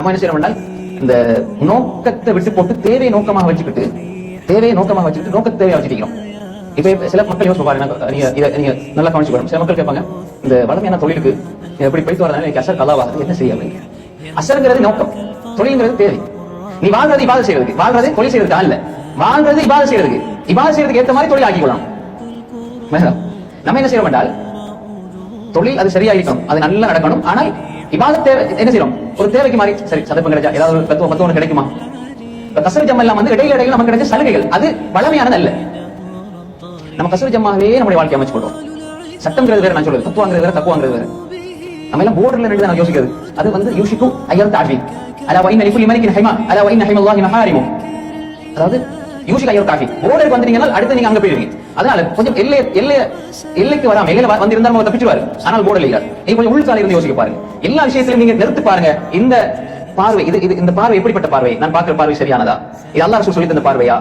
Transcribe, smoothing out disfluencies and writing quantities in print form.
நம்ம என்ன செய்யறோம், இந்த நோக்கத்தை விட்டு போட்டு தேவையை நோக்கமாக வச்சுக்கிட்டு நோக்கத்தை தேவையா வச்சுக்கிறோம். இப்ப சில மக்கள் யோசிச்சு பாருங்க, நீங்க நல்லா கவனிச்சு பாருங்க. சில மக்கள் கேட்பாங்க, இந்த வளமையான தொழிலுக்கு எப்படி போயிட்டு வரதுனால எனக்கு அசர் கலாவாகுது, என்ன செய்ய? அசருங்கிறது நோக்கம், தொழில்ங்கிறது தேவை. நீ வாழ்றது இபாதத் செய்யறதுக்கு, வாழ்றது தொழில் செய்யறதுக்கு அல்ல. வாழ்றது இபாதத் செய்யறதுக்கு ஏற்ற மாதிரி தொழில் ஆக்கிக்கொள்ளலாம். நம்ம என்ன செய்யறோம் என்றால், தொழில் அது சரியாயிக்கணும், அது நல்லா நடக்கணும். ஆனால் இபாதத் தேவை என்ன செய்யறோம், ஒரு தேவைக்கு மாறி சரி சந்தர்ப்பம் கிடைச்சா ஏதாவது ஒரு பத்து கிடைக்குமா? கசரு ஜம்மா எல்லாம் இடையில நமக்கு கிடைச்ச சலுகைகள், அது வளமையானது அல்ல. நம்ம கசரு ஜம்மாவே நம்முடைய வாழ்க்கை அமைச்சு கொள்றோம். சட்டம்ங்கிறது வேற, நான் சொல்றது தத்துவாங்கிறது வேற, தக்குவாங்கிறது வேற. நம்ம எல்லாம் போர்டர்ல நின்று நான் யோசிக்கிறது, அது யூஷிக்கும் ஐயர் தாழ்வி அலா வைன் லிகுல்லி மலிகின் ஹைமா அலா வைன் ஹைமல்லாஹி மஹாரிமு. அதாவது யூஷிக் ஐயர் காஃபி, போர்டருக்கு வந்தீங்கன்னா அடுத்து நீங்க அங்க போயிருவீங்க. அதனால கொஞ்சம் எல்லைக்கு வராம, எல்லையில வந்திருந்தா நம்ம தப்பிச்சுவாரு. ஆனால் போர்டர் இல்ல, நீங்க கொஞ்சம் உள்சாலை இருந்து யோசிக்க பாருங்க. எல்லா விஷயத்திலும் நீங்க நிறுத்து பாருங்க. இந்த பார்வை, இந்த பார்வை எப்படிப்பட்ட பார்வை? நான் பார்க்கிற பார்வை சரியானதா? இது அல்லாஹ் ரசூல் சொல்லி தந்த பார்வையா?